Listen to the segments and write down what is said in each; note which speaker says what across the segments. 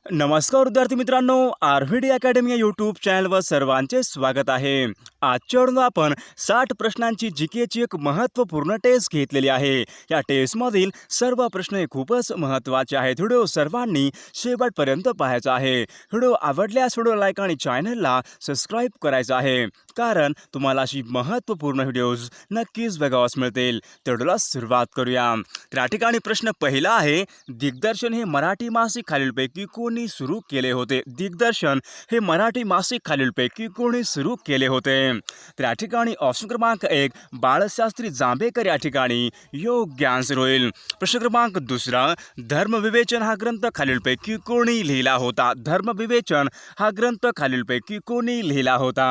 Speaker 1: नमस्कार विद्यार्थी मित्रांनो, आरव्हीडी अकॅडमी या यूट्यूब चॅनलवर सर्वांचे स्वागत आहे. आजच्या व्हिडिओत आपण 60 प्रश्नांची जीकेची एक महत्त्वपूर्ण टेस्ट घेतलेली आहे. या टेस्टमधील सर्व प्रश्न हे खूपच महत्त्वाचे आहेत. व्हिडिओ सर्वांनी शेवटपर्यंत पाहायचा आहे. व्हिडिओ आवडल्यास व्हिडिओ लाईक आणि चॅनलला सबस्क्राईब करायचं आहे, कारण तुम्हाला अशी महत्त्वपूर्ण व्हिडिओज नक्कीच बघावयास मिळतील. तर व्हिडिओला सुरुवात करूया. तर या ठिकाणी प्रश्न पहिला आहे, दिग्दर्शन हे मराठी मासिक खालीलपैकी कोणी सुरू केले होते? दिग्दर्शन हे मराठी मासिक खालीलपैकी कोणी सुरू केले होते? तर या ठिकाणी ऑप्शन क्रमांक 1 बाळशास्त्री जांभेकर या ठिकाणी योग्य आन्सर होईल. प्रश्न क्रमांक दुसरा, धर्मविवेचन हा ग्रंथ खालीलपैकी कोणी लिहिला होता? धर्मविवेचन हा ग्रंथ खालीलपैकी कोणी लिहिला होता?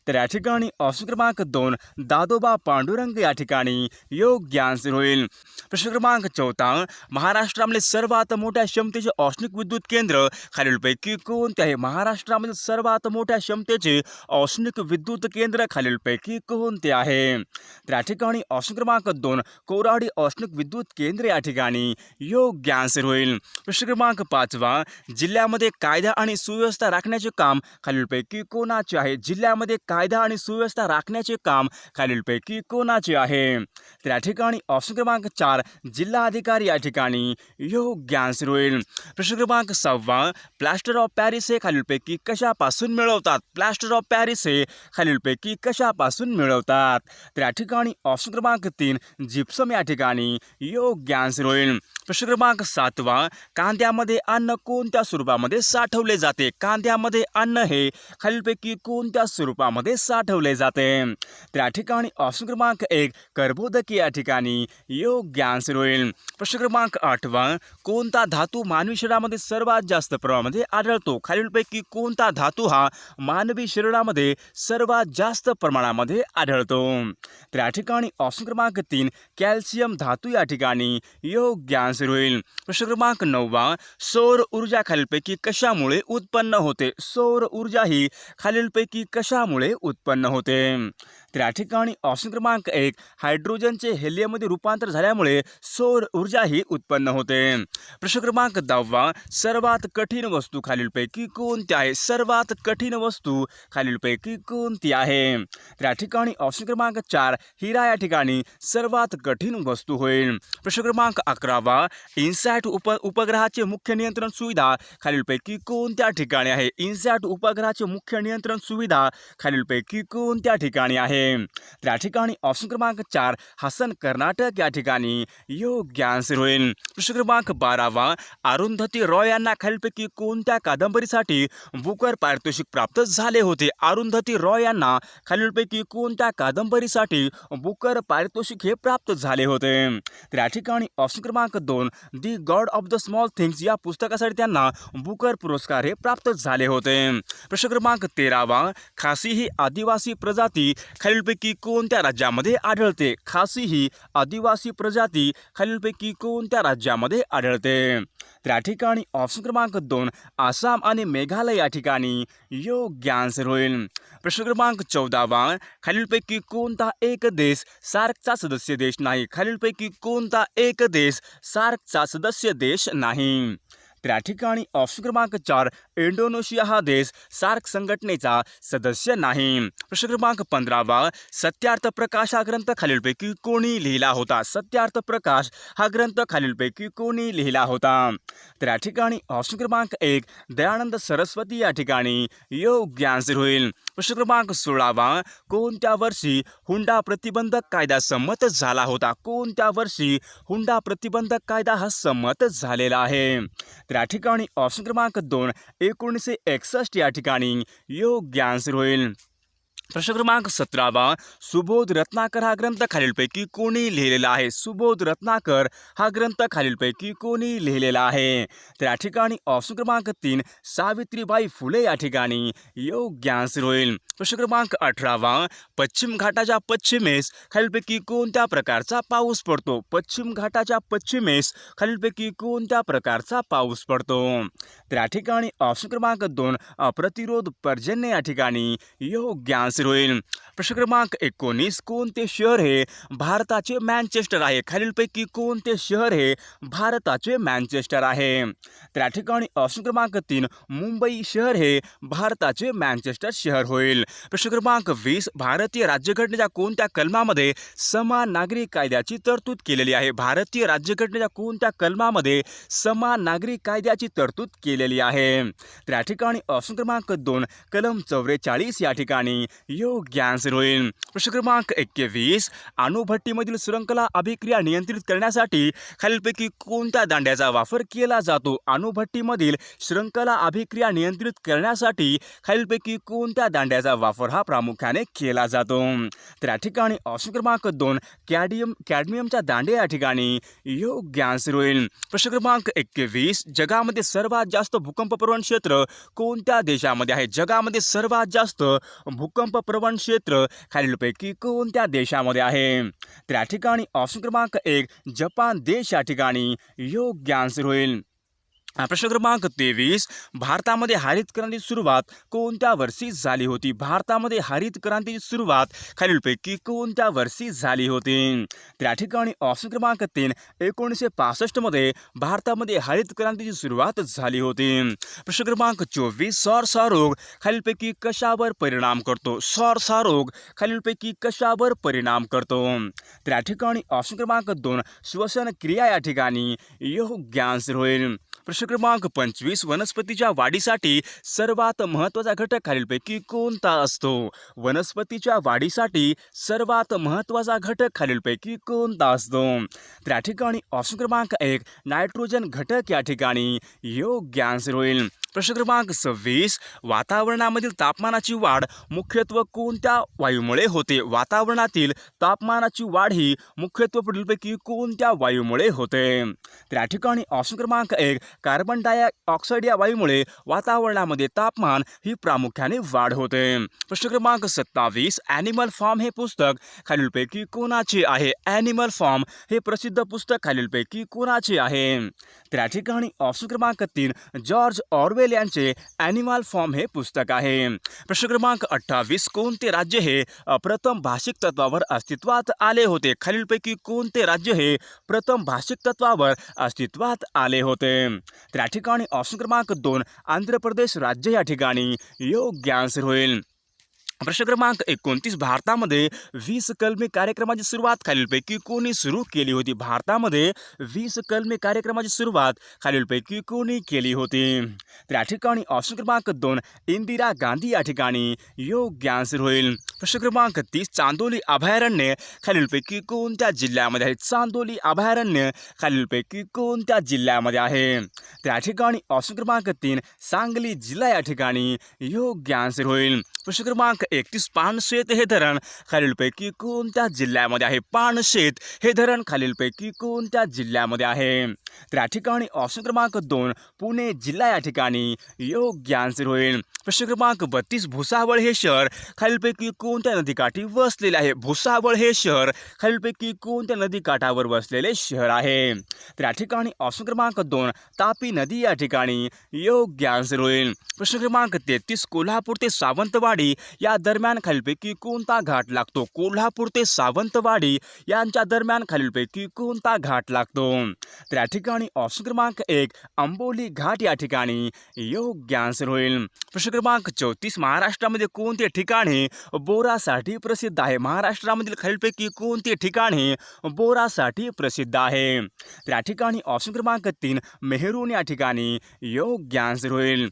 Speaker 1: तर या ठिकाणी ऑप्शन क्रमांक 2 दादोबा पांडुरंग या ठिकाणी योग्य आन्सर होईल. प्रश्न क्रमांक 4, महाराष्ट्रामध्ये सर्वात मोठ्या क्षमतेचे औष्णिक विद्युत केंद्र खालीलपैकी कोणते आहे? महाराष्ट्रामध्ये सर्वात मोठ्या क्षमतेचे औष्णिक विद्युत केंद्र खालीलपैकी कोणते आहे? तर या ठिकाणी ऑप्शन क्रमांक 2 कोराडी औष्णिक विद्युत केंद्र या ठिकाणी योग्य आन्सर होईल. प्रश्न क्रमांक 5, जिल्ह्यामध्ये कायदा आणि सुव्यवस्था राखण्याचे काम खालीलपैकी कोणाचे आहे? जिल्ह्यामध्ये कायदा आणि सुव्यवस्था राखण्याचे काम खालीलपैकी कोणाचे आहे? तर या ठिकाणी ऑप्शन क्रमांक 4 जिल्हा अधिकारी या ठिकाणी योग्य आन्सर होईल. प्रश्न क्रमांक 6, प्लास्टर ऑफ पॅरिस हे खालीलपैकी कशापासून मिळवतात? प्लास्टर ऑफ पॅरिस हे खालीलपैकी कशापासून मिळवतात? तर या ठिकाणी ऑप्शन क्रमांक 3 जिप्सम या ठिकाणी योग्य आन्सर होईल. प्रश्न क्रमांक 7, कांद्यामध्ये अन्न कोणत्या स्वरूपामध्ये साठवले जाते? कांद्यामध्ये अन्न हे खालीलपैकी कोणत्या स्वरूपामध्ये साठवले जाते? तर या ठिकाणी ऑप्शन क्रमांक 1 कर्बोदके या ठिकाणी योग्य आन्सर होईल. प्रश्न क्रमांक 8, कोणता धातू मानवी शरीरामध्ये सर्वात जास्त प्रमाणामध्ये आढळतो? खालीलपैकी कोणता धातू हा मानवी शरीरामध्ये सर्वात जास्त प्रमाणामध्ये आढळतो? तर या ठिकाणी ऑप्शन क्रमांक 3 कॅल्शियम धातू या ठिकाणी योग्य आन्सर होईल. प्रश्न क्रमांक 9, सौर ऊर्जा खालीलपैकी कशामुळे उत्पन्न होते? सौर ऊर्जा ही खालीलपैकी कशामुळे उत्पन्न होते? तर या ठिकाणी ऑप्शन क्रमांक 1 हायड्रोजनचे हेलियममध्ये रूपांतर झाल्यामुळे सौर ऊर्जा ही उत्पन्न होते. प्रश्न क्रमांक 10, सर्वात कठीण वस्तू खालीलपैकी कोणती आहे? सर्वात कठीण वस्तू खालीलपैकी कोणती आहे? तर या ठिकाणी ऑप्शन क्रमांक 4 हिरा या ठिकाणी सर्वात कठीण वस्तू होईल. प्रश्न क्रमांक 11, इन्सॅट उपग्रहाचे मुख्य नियंत्रण सुविधा खालीलपैकी कोणत्या ठिकाणी आहे? इन्सॅट उपग्रहाचे मुख्य नियंत्रण सुविधा खालीलपैकी कोणत्या ठिकाणी आहे? तर या ठिकाणी ऑप्शन क्रमांक 4 हसन कर्नाटक या ठिकाणी योग्य आन्सर होईल. प्रश्न क्रमांक 12, अरुंधती रॉय यांना खालीलपैकी कोणत्या कादंबरीसाठी बुकर पारितोषिक प्राप्त झाले होते? अरुंधती रॉय यांना खालीलपैकी कोणत्या कादंबरीसाठी बुकर पारितोषिक हे प्राप्त झाले होते? तर या ठिकाणी ऑप्शन क्रमांक 2 the god of the small things या पुस्तकासाठी त्यांना बुकर पुरस्कार हे प्राप्त झाले होते. प्रश्न क्रमांक 13, खासी ही आदिवासी प्रजाती खालीलपैकी कोणत्या राज्यामध्ये आढळते? खासी ही आदिवासी प्रजाती खालीलपैकी कोणत्या राज्यामध्ये आढळते? तर या ठिकाणी ऑप्शन क्रमांक 2 आसाम आणि मेघालय या ठिकाणी योग्य आन्सर होईल. प्रश्न क्रमांक 14, खालीलपैकी कोणता एक देश सार्कचा सदस्य देश नाही? खालीलपैकी कोणता एक देश सार्कचा सदस्य देश नाही? तर या ठिकाणी ऑप्शन क्रमांक 4 इंडोनेशिया हा देश सार्क संघटनेचा सदस्य नाही. प्रश्न क्रमांक 15, सत्यार्थ प्रकाश हा ग्रंथ खालीलपैकी कोणी लिहिला होता? सत्यार्थ प्रकाश हा ग्रंथ खालीलपैकी कोणी लिहिला होता? तर या ठिकाणी ऑप्शन क्रमांक 1 दयानंद सरस्वती या ठिकाणी योग्य आन्सर होईल. प्रश्न क्रमांक 16, कोणत्या वर्षी हुंडा प्रतिबंधक कायदा संमत झाला होता? कोणत्या वर्षी हुंडा प्रतिबंधक कायदा हा संमत झालेला आहे? तर या ठिकाणी ऑप्शन क्रमांक 2 1961 या ठिकाणी योग्य आन्सर होईल. प्रश्न क्रमांक 17, सुबोध रत्नाकर हा ग्रंथ खालीलपैकी कोणी लिहिलेला आहे? सुबोध रत्नाकर हा ग्रंथ खालीलपैकी कोणी लिहिलेला आहे? तर या ठिकाणी ऑप्शन क्रमांक 3 सावित्रीबाई फुले या ठिकाणी योग्य आन्सर होईल. प्रश्न क्रमांक 18, पश्चिम घाटाच्या पश्चिमेस खालीलपैकी कोणत्या प्रकारचा पाऊस पडतो? पश्चिम घाटाच्या पश्चिमेस खालीलपैकी कोणत्या प्रकारचा पाऊस पडतो? तर या ठिकाणी ऑप्शन क्रमांक 2 प्रतिरोध पर्जन्य या ठिकाणी योग्य आन्सर आन्सर होईल. प्रश्न क्रमांक 19 कोणते शहर हे भारताचे मँचेस्टर आहे? खालीलपैकी कोणते शहर हे भारताचे मँचेस्टर आहे? तर या ठिकाणी ऑप्शन क्रमांक 3 मुंबई शहर हे भारताचे मँचेस्टर शहर होईल. प्रश्न क्रमांक 20 भारतीय राज्यघटनेच्या कोणत्या कलमामध्ये समान नागरी कायद्याची तरतूद केलेली आहे? भारतीय राज्यघटनेच्या कोणत्या कलमामध्ये समान नागरी कायद्याची तरतूद केलेली आहे? तर या ठिकाणी ऑप्शन क्रमांक 2 कलम 44 या ठिकाणी योग्य आन्सर होईल. प्रश्न क्रमांक 21 अणुभट्टीमधील श्रृंखला अभिक्रिया नियंत्रित करण्यासाठी खालीलपैकी कोणत्या दांड्याचा वापर केला जातो? अणुभट्टीमधील श्रृंखला अभिक्रिया नियंत्रित करण्यासाठी खालीलपैकी कोणत्या दांड्याचा वापर हा प्रामुख्याने केला जातो? तर या ठिकाणी ऑप्शन क्रमांक 2 कॅडमियमच्या दांडे या ठिकाणी योग्य आन्सर होईल. प्रश्न क्रमांक 21 जगामध्ये सर्वात जास्त भूकंपप्रवण क्षेत्र कोणत्या देशामध्ये आहे? जगामध्ये सर्वात जास्त भूकंपप्रवण क्षेत्र खालीलपैकी कोणत्या देशामध्ये आहे? तर या ठिकाणी ऑप्शन क्रमांक 1 जपान देश या ठिकाणी योग्य आन्सर होईल. प्रश्न क्रमांक 23 भारतामध्ये हरित क्रांतीची सुरुवात कोणत्या वर्षी झाली होती? भारतामध्ये हरित क्रांतीची सुरुवात खालीलपैकी कोणत्या वर्षी झाली होती? तर या ठिकाणी ऑप्शन क्रमांक 3 1965 मध्ये भारतामध्ये हरित क्रांतीची सुरुवात झाली होती. प्रश्न क्रमांक 24 सौर रोग खालीलपैकी कशावर परिणाम करतो? सौर रोग खालीलपैकी कशावर परिणाम करतो? तर या ठिकाणी ऑप्शन क्रमांक 2 श्वसन क्रिया या ठिकाणी योग्य आन्सर होईल. प्रश्न क्रमांक 25 वनस्पतीच्या वाढीसाठी सर्वात महत्त्वाचा घटक खालीलपैकी कोणता असतो? वनस्पतीच्या वाढीसाठी सर्वात महत्त्वाचा घटक खालीलपैकी कोणता असतो? तर या ठिकाणी ऑप्शन क्रमांक 1 नायट्रोजन घटक या ठिकाणी योग्य आन्सर होईल. प्रश्न क्रमांक 26 वातावरणामधील तापमानाची वाढ मुख्यत्वे कोणत्या वायूमुळे होते? वातावरणातील तापमानाची वाढ ही मुख्यत्वे पुढीलपैकी कोणत्या वायूमुळे होते? तर या ठिकाणी ऑप्शन क्रमांक 1 कार्बन डायऑक्साईड या वायूमुळे वातावरणामध्ये तापमान ही प्रामुख्याने वाढ होते. प्रश्न क्रमांक 27 ॲनिमल फार्म हे पुस्तक खालीलपैकी कोणाचे आहे? ॲनिमल फार्म हे प्रसिद्ध पुस्तक खालीलपैकी कोणाचे आहे? तर या ठिकाणी ऑप्शन क्रमांक 3 जॉर्ज ऑरवेल यांचे ॲनिमल फार्म हे पुस्तक आहे. प्रश्न क्रमांक 28 कोणते राज्य हे प्रथम भाषिक तत्वावर अस्तित्वात आले होते? खालीलपैकी कोणते राज्य हे प्रथम भाषिक तत्वावर अस्तित्वात आले होते? तर या ठिकाणी ऑप्शन क्रमांक 2 आंध्र प्रदेश राज्य या ठिकाणी योग्य आन्सर होईल. प्रश्न क्रमांक 29 भारतामध्ये 20 कलमी कार्यक्रमाची सुरुवात खालीलपैकी कोणी सुरू केली होती? भारतामध्ये 20 कलमी कार्यक्रमाची सुरुवात खालीलपैकी कोणी केली होती? तर या ठिकाणी ऑप्शन क्रमांक 2 इंदिरा गांधी या ठिकाणी योग्य आन्सर होईल. प्रश्न क्रमांक 30 चांदोली अभयारण्य खालीलपैकी कोणत्या जिल्ह्यामध्ये आहे? चांदोली अभयारण्य खालीलपैकी कोणत्या जिल्ह्यामध्ये आहे? तर या ठिकाणी ऑप्शन क्रमांक 3 सांगली जिल्हा या ठिकाणी योग्य आन्सर होईल. प्रश्न क्रमांक 31 पानशेत हे धरण खालीलपैकी कोणत्या जिल्ह्यामध्ये आहे? पानशेत हे धरण खालीलपैकी कोणत्या जिल्ह्यामध्ये आहे? तर या ठिकाणी ऑप्शन क्रमांक 2 पुणे जिल्हा या ठिकाणी योग्य आन्सर होईल. प्रश्न क्रमांक 32 भुसावळ हे शहर खालीलपैकी कोणत्या नदीकाठी वसलेले आहे? भुसावळ हे शहर खालीलपैकी कोणत्या नदीकाठावर वसलेले शहर आहे? तर या ठिकाणी ऑप्शन क्रमांक 2 तापी नदी या ठिकाणी योग्य आन्सर होईल. प्रश्न क्रमांक 33 कोल्हापूर ते सावंतवाडी या दरम्यान खालीलपैकी कोणता घाट लागतो? कोल्हापूर ते सावंतवाडी यांच्या दरम्यान खालीलपैकी कोणता घाट लागतो? तर या ठिकाणी ऑप्शन क्रमांक 1 आंबोली घाट या ठिकाणी योग्य आन्सर होईल. प्रश्न क्रमांक 34 महाराष्ट्रामध्ये कोणते ठिकाणे बोरासाठी प्रसिद्ध आहे? महाराष्ट्रामधील खालीलपैकी कोणते ठिकाणे बोरासाठी प्रसिद्ध आहे? तर या ठिकाणी ऑप्शन क्रमांक 3 मेहरून या ठिकाणी योग्य आन्सर होईल.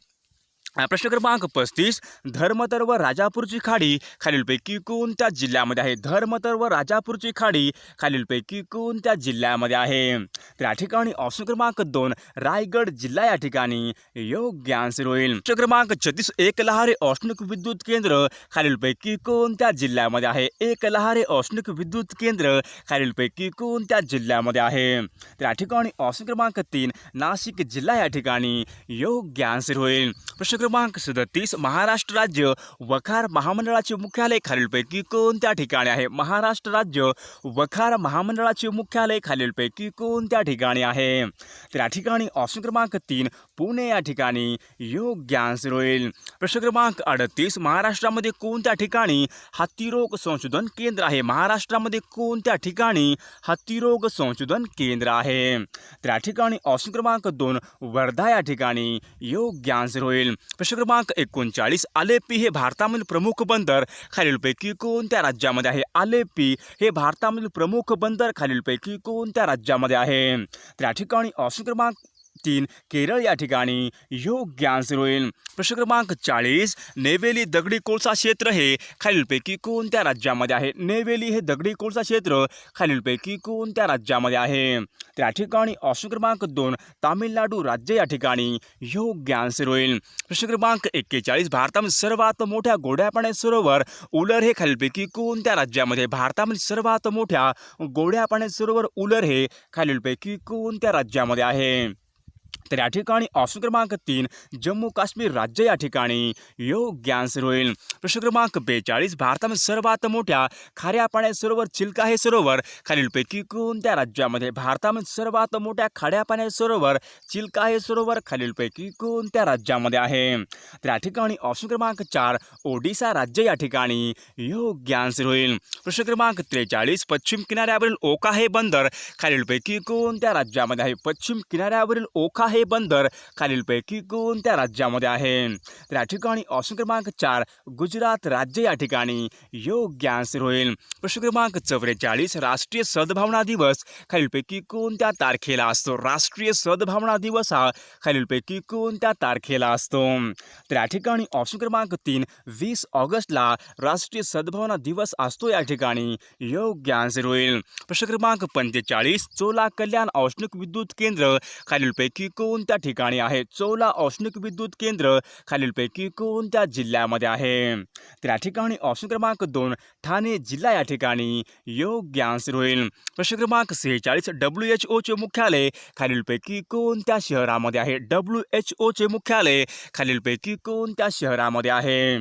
Speaker 1: प्रश्न क्रमांक 35 धर्मतर व राजापूरची खाडी खालीलपैकी कोणत्या जिल्ह्यामध्ये आहे? धर्मतर व राजापूरची खाडी खालीलपैकी कोणत्या जिल्ह्यामध्ये आहे? तर या ठिकाणी ऑप्शन क्रमांक 2 रायगड जिल्हा या ठिकाणी योग्य आन्सर होईल. प्रश्न क्रमांक 36 एकलहारे औष्णिक विद्युत केंद्र खालीलपैकी कोणत्या जिल्ह्यामध्ये आहे? एकलहारे औष्णिक विद्युत केंद्र खालीलपैकी कोणत्या जिल्ह्यामध्ये आहे? तर या ठिकाणी ऑप्शन क्रमांक 3 नाशिक जिल्हा या ठिकाणी योग्य आन्सर होईल. प्रश्न क्रमांक 37 महाराष्ट्र राज्य वखार महामंडळाचे मुख्यालय खालीलपैकी कोणत्या ठिकाणी आहे? महाराष्ट्र राज्य वखार महामंडळाचे मुख्यालय खालीलपैकी कोणत्या ठिकाणी आहे? तर या ठिकाणी ऑप्शन क्रमांक 3 पुणे या ठिकाणी योग्य आन्सर होईल. प्रश्न क्रमांक 38 महाराष्ट्रामध्ये कोणत्या ठिकाणी हत्तीरोग संशोधन केंद्र आहे? महाराष्ट्रामध्ये कोणत्या ठिकाणी हत्तीरोग संशोधन केंद्र आहे? तर या ठिकाणी ऑप्शन क्रमांक 2 वर्धा या ठिकाणी योग्य आन्सर होईल. प्रश्न क्रमांक 39 आलेप्पी हे भारतामधील प्रमुख बंदर खालीलपैकी कोणत्या राज्यामध्ये आहे? आलेप्पी हे भारतामधील प्रमुख बंदर खालीलपैकी कोणत्या राज्यामध्ये आहे? तर या ठिकाणी ऑप्शन क्रमांक 3 केरळ या ठिकाणी योग्य आन्सर होईल. प्रश्न क्रमांक 40 नेवेली दगडी कोळसा क्षेत्र हे खालीलपैकी कोणत्या राज्यामध्ये आहे? नेवेली हे दगडी कोळसा क्षेत्र खालीलपैकी कोणत्या राज्यामध्ये आहे? तर या ठिकाणी ऑप्शन क्रमांक 2 तामिळनाडू राज्य या ठिकाणी योग्य आन्सर होईल. प्रश्न क्रमांक 41 भारतामध्ये सर्वात मोठ्या गोड्या पाण्याचे सरोवर उलर हे खालीलपैकी कोणत्या राज्यामध्ये? भारतामध्ये सर्वात मोठ्या गोड्या पाण्याचे सरोवर उलर हे खालीलपैकी कोणत्या राज्यामध्ये आहे? तर या ठिकाणी ऑप्शन क्रमांक 3 जम्मू काश्मीर राज्य या ठिकाणी योग्य आन्सर होईल. प्रश्न क्रमांक 42 भारतामध्ये सर्वात मोठ्या खाऱ्या पाण्याचे सरोवर चिल्का हे सरोवर खालीलपैकी कोणत्या राज्यामध्ये? भारतामध्ये सर्वात मोठ्या खाऱ्या पाण्याचे सरोवर चिल्का हे सरोवर खालीलपैकी कोणत्या राज्यामध्ये आहे? तर या ठिकाणी ऑप्शन क्रमांक 4 ओडिशा राज्य या ठिकाणी योग्य आन्सर होईल. प्रश्न क्रमांक 43 पश्चिम किनाऱ्यावरील ओखा हे बंदर खालीलपैकी कोणत्या राज्यामध्ये आहे? पश्चिम किनाऱ्यावरील ओखा हे बंदर खालीलपैकी कोणत्या राज्यामध्ये आहे? तर या ठिकाणी ऑप्शन क्रमांक 4 गुजरात राज्य या ठिकाणी योग्य आन्सर होईल. प्रश्न क्रमांक 44 राष्ट्रीय सद्भावना दिवस खालीलपैकी कोणत्या तारखेला असतो? राष्ट्रीय सद्भावना दिवस हा खालीलपैकी कोणत्या तारखेला असतो? तर या ठिकाणी ऑप्शन क्रमांक 3 20 ऑगस्टला राष्ट्रीय सद्भावना दिवस असतो या ठिकाणी योग्य आन्सर होईल. प्रश्न क्रमांक 45 चोला कल्याण औष्णिक विद्युत केंद्र खालीलपैकी कोणत्या ठिकाणी आहे? चोला औष्णिक विद्युत केंद्र खालीलपैकी कोणत्या जिल्ह्यामध्ये आहे? तर या ठिकाणी ऑप्शन क्रमांक 2 ठाणे जिल्हा या ठिकाणी योग्य आन्सर होईल. प्रश्न क्रमांक 46 WHO चे मुख्यालय खालीलपैकी कोणत्या शहरामध्ये आहे? WHO चे मुख्यालय खालीलपैकी कोणत्या शहरामध्ये आहे?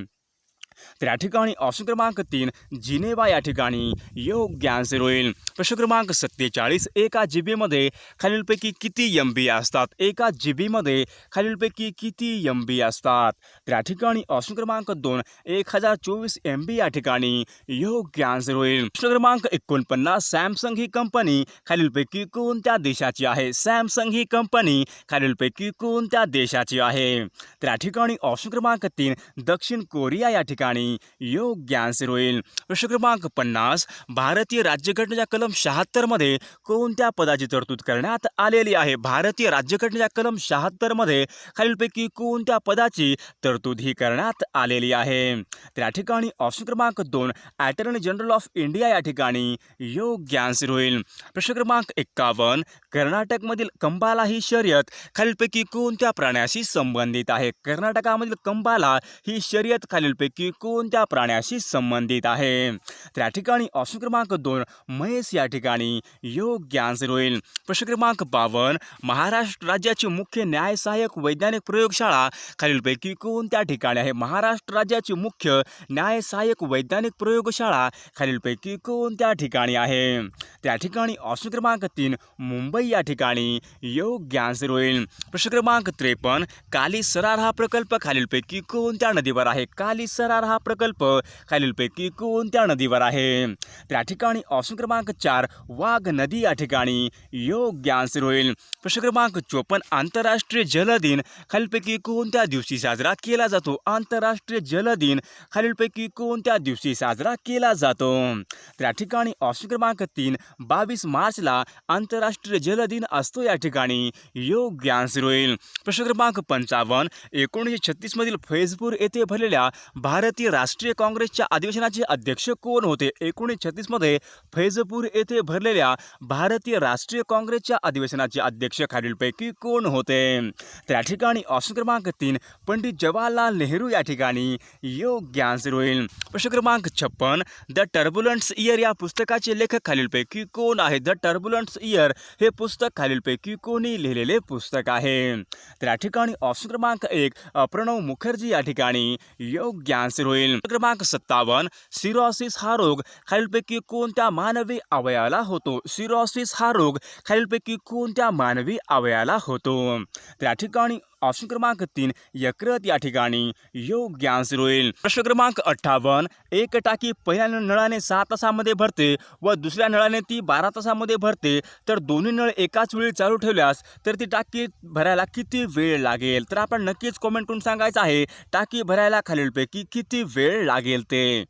Speaker 1: तर या ठिकाणी ऑप्शन क्रमांक 3 जिनेवा या ठिकाणी योग्य आन्सर होईल. प्रश्न क्रमांक 47 एका जीबीमध्ये खालीलपैकी किती MB असतात? एका जीबीमध्ये खालीलपैकी किती MB असतात? तर या ठिकाणी ऑप्शन क्रमांक 2 1024 MB या ठिकाणी योग्य आन्सर होईल. प्रश्न क्रमांक 49 सॅमसंग ही कंपनी खालीलपैकी कोणत्या देशाची आहे? सॅमसंग ही कंपनी खालीलपैकी कोणत्या देशाची आहे? तर या ठिकाणी ऑप्शन क्रमांक 3 दक्षिण कोरिया या ठिकाणी योग्य आन्सर होईल. प्रश्न क्रमांक 50 भारतीय राज्यघटनेच्या कलम 76 मध्ये कोणत्या पदाची तरतूद करण्यात आलेली आहे? भारतीय राज्यघटनेच्या कलम 76 मध्ये खालीलपैकी कोणत्या पदाची तरतूद ही करण्यात आलेली आहे? तर या ठिकाणी ऑप्शन क्रमांक 2 अटॉर्नी जनरल ऑफ इंडिया या ठिकाणी योग्य आन्सर होईल. प्रश्न क्रमांक 51 कर्नाटकमधील कंबाला ही शर्यत खालीलपैकी कोणत्या प्राण्याशी संबंधित आहे? कर्नाटकामधील कंबाला ही शर्यत खालीलपैकी कोणत्या प्राण्याशी संबंधित आहे? तर या ठिकाणी ऑप्शन क्रमांक 2 म्हैस या ठिकाणी योग्य आन्सर होईल. प्रश्न क्रमांक 52 महाराष्ट्र राज्याची मुख्य न्याय सहाय्यक वैज्ञानिक प्रयोगशाळा खालीलपैकी कोणत्या ठिकाणी आहे? महाराष्ट्र राज्याची मुख्य न्याय सहाय्यक वैज्ञानिक प्रयोगशाळा खालीलपैकी कोणत्या ठिकाणी आहे? त्या ठिकाणी ऑप्शन क्रमांक 3 मुंबई या ठिकाणी योग्य आन्सर होईल. प्रश्न क्रमांक 53 काली सरार हा प्रकल्प खालीलपैकी कोणत्या नदीवर आहे? काली सरार हा प्रकल्प खालीलपैकी कोणत्या नदीवर आहे? त्या ठिकाणी ऑप्शन क्रमांक 4 वाघ नदी या ठिकाणी योग्य आन्सर होईल. प्रश्न क्रमांक 54 आंतरराष्ट्रीय जल दिन खालीलपैकी कोणत्या दिवशी साजरा केला जातो? आंतरराष्ट्रीय जल दिन खालीलपैकी कोणत्या दिवशी साजरा केला जातो? त्या ठिकाणी ऑप्शन क्रमांक 3 22 मार्चला आंतरराष्ट्रीय जल दिन असतो या ठिकाणी योग्य आन्सर होईल. प्रश्न क्रमांक 55 1936 मधील फैजपूर येथे भरलेल्या भारत भारतीय राष्ट्रीय काँग्रेसच्या अधिवेशनाचे अध्यक्ष कोण होते? 1936 मध्ये फैजपूर येथे भरलेल्या भारतीय राष्ट्रीय काँग्रेसच्या अधिवेशनाचे अध्यक्ष खालीलपैकी कोण होते? तर या ठिकाणी ऑप्शन क्रमांक 3 पंडित जवाहरलाल नेहरू या ठिकाणी योग्य आन्सर होईल. प्रश्न क्रमांक 56 द टर्ब्युलन्स इयर या पुस्तकाचे लेखक खालीलपैकी कोण आहे? द टर्ब्युलन्स इयर हे पुस्तक खालीलपैकी कोणी लिहिलेले पुस्तक आहे? तर या ठिकाणी ऑप्शन क्रमांक 1 प्रणव मुखर्जी या ठिकाणी योग्य आन्सर होईल. क्रमांक 57 सिरोसिस हा रोग खालीलपैकी कोणत्या मानवी अवयवाला होतो? सिरोसिस हा रोग खालीलपैकी कोणत्या मानवी अवयवाला होतो? तर या ठिकाणी ऑप्शन क्रमांक 3 यकृत या ठिकाणी योग्य आन्सर होईल. प्रश्न क्रमांक 58 एक टाकी पहिल्या नळाने 6 तासामध्ये भरते व दुसऱ्या नळाने ती 12 तासामध्ये भरते, तर दोन्ही नळ एकाच वेळी चालू ठेवल्यास तर ती टाकी भरायला किती वेळ लागेल? तर आपण नक्कीच कॉमेंट करून सांगायचं आहे टाकी भरायला खालीलपैकी किती वेळ लागेल ते.